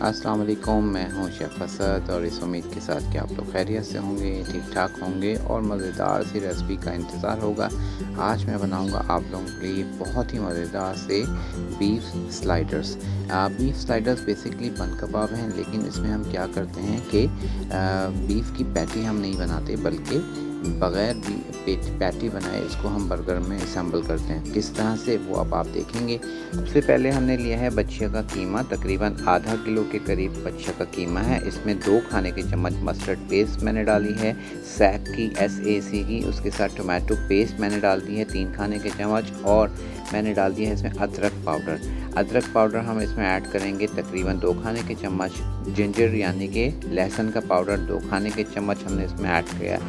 अस्सलाम वालेकुम, मैं हूं शेफ़ असद और इस उम्मीद के साथ कि आप लोग खैरियत से होंगे, ठीक ठाक होंगे और मज़ेदार सी रेसिपी का इंतज़ार होगा। आज मैं बनाऊंगा आप लोगों के लिए बहुत ही मज़ेदार से beef sliders. Beef sliders basically बन कबाब हैं, लेकिन इसमें हम क्या करते हैं कि बीफ की पैटी हम नहीं बनाते, बल्कि बग़ैर पैटी बनाए इसको हम बर्गर में असम्बल करते हैं। किस तरह से वो अब आप देखेंगे। सबसे पहले हमने लिया है बच्चिया का कीमा, तकरीबन आधा किलो के करीब बच्चिया का कीमा है। इसमें 2 खाने के चम्मच मस्टर्ड पेस्ट मैंने डाली है, सैक की SAC की। उसके साथ टोमेटो पेस्ट मैंने डाल दी है 3 खाने के चम्मच, और मैंने डाल दिया है इसमें अदरक पाउडर। अदरक पाउडर हम इसमें ऐड करेंगे तकरीबन 2 खाने के चम्मच। जिंजर यानी कि लहसुन का पाउडर 2 खाने के चम्मच हमने इसमें ऐड किया।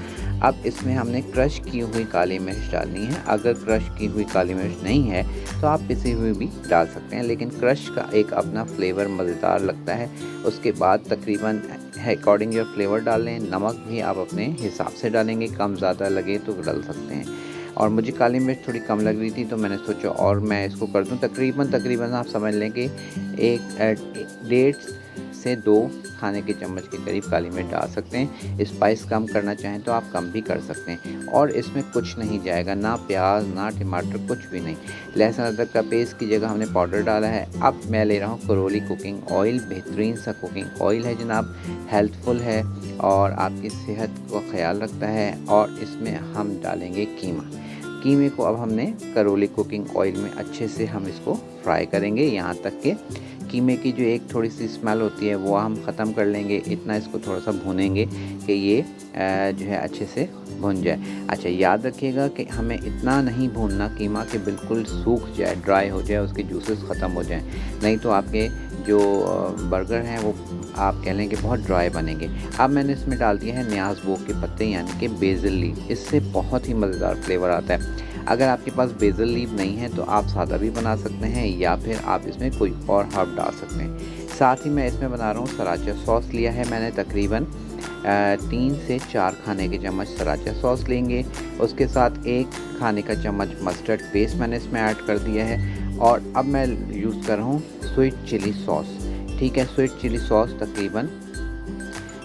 अब इसमें हमने क्रश की हुई काली मिर्च डालनी है। अगर क्रश की हुई काली मिर्च नहीं है तो आप पिसी हुई भी डाल सकते हैं, लेकिन क्रश का एक अपना फ्लेवर मज़ेदार लगता है। उसके बाद तकरीबन अकॉर्डिंग योर फ्लेवर डाल लें। नमक भी आप अपने हिसाब से डालेंगे, कम ज़्यादा लगे तो डाल सकते हैं। और मुझे काली मिर्च थोड़ी कम लग रही थी तो मैंने सोचा और मैं इसको कर दूं। तकरीबन आप समझ लें कि 1.5 से 2 खाने के चम्मच के करीब काली मिर्च डाल सकते हैं। स्पाइस कम करना चाहें तो आप कम भी कर सकते हैं। और इसमें कुछ नहीं जाएगा, ना प्याज ना टमाटर, कुछ भी नहीं। लहसुन अदरक का पेस्ट की जगह हमने पाउडर डाला है। अब मैं ले रहा हूँ करोली कुकिंग ऑयल, बेहतरीन सा कुकिंग ऑयल है जनाब, हेल्थफुल है और आपकी सेहत का ख्याल रखता है। और इसमें हम डालेंगे कीमे को अब हमने करोली कुकिंग ऑयल में अच्छे से हम इसको फ्राई करेंगे, यहाँ तक कि कीमे की जो एक थोड़ी सी स्मेल होती है वो हम ख़त्म कर लेंगे। इतना इसको थोड़ा सा भूनेंगे कि ये जो है अच्छे से भुन जाए। अच्छा, याद रखिएगा कि हमें इतना नहीं भूनना कीमा कि बिल्कुल सूख जाए, ड्राई हो जाए, उसके जूसेस ख़त्म हो जाएं, नहीं तो आपके जो बर्गर हैं वो आप कह लें कि बहुत ड्राई बनेंगे। अब मैंने इसमें डाल दिया है न्याज़ बोग के पत्ते यानी कि बेसिल लीफ। इससे बहुत ही मज़ेदार फ्लेवर आता है। अगर आपके पास बेसिल लीफ नहीं है तो आप सादा भी बना सकते हैं, या फिर आप इसमें कोई और हर्ब डाल सकते हैं। साथ ही मैं इसमें बना रहा हूँ सराचा सॉस। लिया है मैंने तकरीबन 3 से 4 खाने के चम्मच सराचा सॉस लेंगे। उसके साथ 1 खाने का चम्मच मस्टर्ड पेस्ट मैंने इसमें ऐड कर दिया है। और अब मैं यूज़ कर रहा हूँ स्वीट चिली सॉस। ठीक है, स्वीट चिली सॉस तकरीबन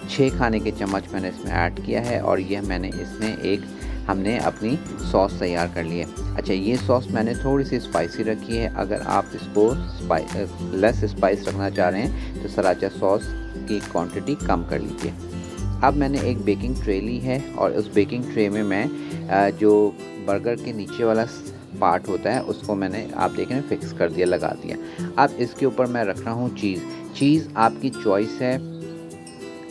6 खाने के चम्मच मैंने इसमें ऐड किया है, और यह मैंने इसमें हमने अपनी सॉस तैयार कर ली है। अच्छा, ये सॉस मैंने थोड़ी सी स्पाइसी रखी है। अगर आप इसको लेस स्पाइस रखना चाह रहे हैं तो सराचा सॉस की क्वांटिटी कम कर लीजिए। अब मैंने एक बेकिंग ट्रे ली है, और उस बेकिंग ट्रे में मैं जो बर्गर के नीचे वाला पार्ट होता है उसको मैंने, आप देख रहे हैं, फिक्स कर दिया, लगा दिया। अब इसके ऊपर मैं रख रहा हूँ चीज़ आपकी चॉइस है।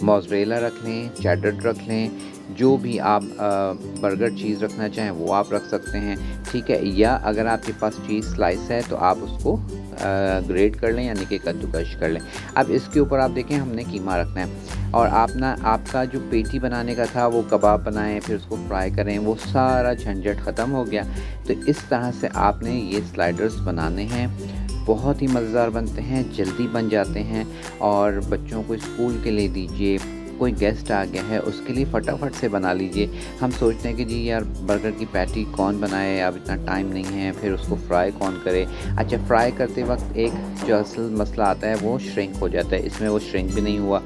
मोज़रेला रख लें, चेडर रख लें, जो भी आप बर्गर चीज़ रखना चाहें वो आप रख सकते हैं। ठीक है, या अगर आपके पास चीज़ स्लाइस है तो आप उसको ग्रेट कर लें यानी कि कद्दूकश कर लें। अब इसके ऊपर आप देखें हमने कीमा रखना है, और आपका जो पेटी बनाने का था वो कबाब बनाएं फिर उसको फ्राई करें, वो सारा झंझट ख़त्म हो गया। तो इस तरह से आपने ये स्लाइडर्स बनाने हैं। बहुत ही मज़ेदार बनते हैं, जल्दी बन जाते हैं, और बच्चों को स्कूल के लिए दीजिए। कोई गेस्ट आ गया है उसके लिए फटाफट से बना लीजिए। हम सोचते हैं कि जी यार बर्गर की पैटी कौन बनाए, अब इतना टाइम नहीं है, फिर उसको फ्राई कौन करे। अच्छा, फ्राई करते वक्त एक जो असल मसला आता है वो श्रिंक हो जाता है। इसमें वो श्रिंक भी नहीं हुआ।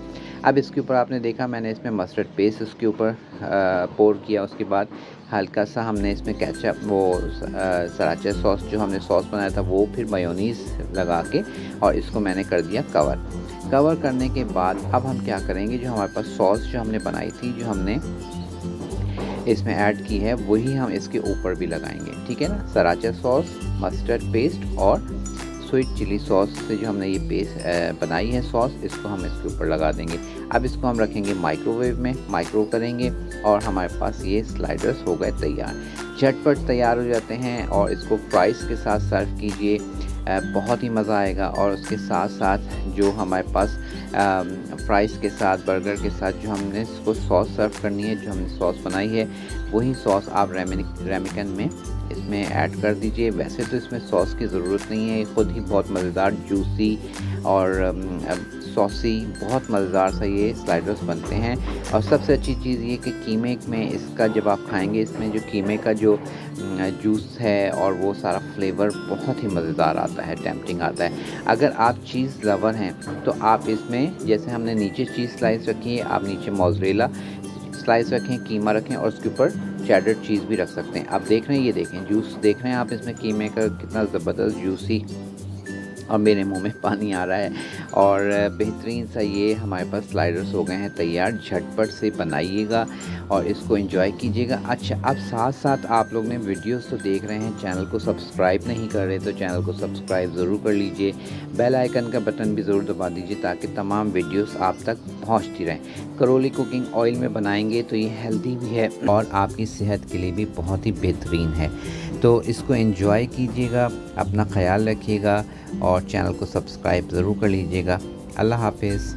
अब इसके ऊपर आपने देखा मैंने इसमें मस्टर्ड पेस्ट उसके ऊपर पोर किया। उसके बाद हल्का सा हमने इसमें केचप, वो सराचा सॉस जो हमने सॉस बनाया था वो, फिर मेयोनीज़ लगा के, और इसको मैंने कर दिया कवर करने के बाद अब हम क्या करेंगे, जो हमारे पास सॉस जो हमने बनाई थी, जो हमने इसमें ऐड की है, वही हम इसके ऊपर भी लगाएंगे। ठीक है ना, सराचा सॉस, मस्टर्ड पेस्ट और स्वीट चिली सॉस से जो हमने ये पेस्ट बनाई है सॉस, इसको हम इसके ऊपर लगा देंगे। अब इसको हम रखेंगे माइक्रोवेव में, माइक्रो करेंगे, और हमारे पास ये स्लाइडर्स हो गए तैयार। झटपट तैयार हो जाते हैं, और इसको फ्राइज़ के साथ सर्व कीजिए, बहुत ही मज़ा आएगा। और उसके साथ साथ जो हमारे पास फ्राइज़ के साथ, बर्गर के साथ जो हमने इसको सॉस सर्व करनी है, जो हमने सॉस बनाई है, वही सॉस आप रेमिकन में इसमें ऐड कर दीजिए। वैसे तो इसमें सॉस की ज़रूरत नहीं है, खुद ही बहुत मज़ेदार, जूसी और सॉसी, बहुत मज़ेदार सा ये स्लाइडर्स बनते हैं। और सबसे अच्छी चीज़ ये कि कीमे में इसका जब आप खाएँगे, इसमें जो कीमे का जो जूस है और वो सारा फ्लेवर बहुत ही मज़ेदार आता है, टेम्प्टिंग आता है। अगर आप चीज़ लवर हैं तो आप इसमें, जैसे हमने नीचे चीज़ स्लाइस रखी है, आप नीचे मोज़रेला स्लाइस रखें, कीमा रखें और उसके ऊपर चेडर चीज़ भी रख सकते हैं। आप देख रहे हैं, ये देखें जूस देख रहे हैं आप इसमें कीमे का कितना ज़बरदस्त जूसी, और मेरे मुंह में पानी आ रहा है। और बेहतरीन सा ये हमारे पास स्लाइडर्स हो गए हैं तैयार। झटपट से बनाइएगा और इसको एंजॉय कीजिएगा। अच्छा, अब साथ साथ आप लोग ने वीडियोस तो देख रहे हैं, चैनल को सब्सक्राइब नहीं कर रहे तो चैनल को सब्सक्राइब ज़रूर कर लीजिए। बेल आइकन का बटन भी ज़रूर दबा दीजिए ताकि तमाम वीडियोस आप तक पहुंचती रहें। करोली कुकिंग ऑयल में बनाएंगे तो ये हेल्दी भी है और आपकी सेहत के लिए भी बहुत ही बेहतरीन है। तो इसको एंजॉय कीजिएगा, अपना ख्याल रखिएगा और चैनल को सब्सक्राइब ज़रूर कर लीजिएगा। अल्लाह हाफिज़।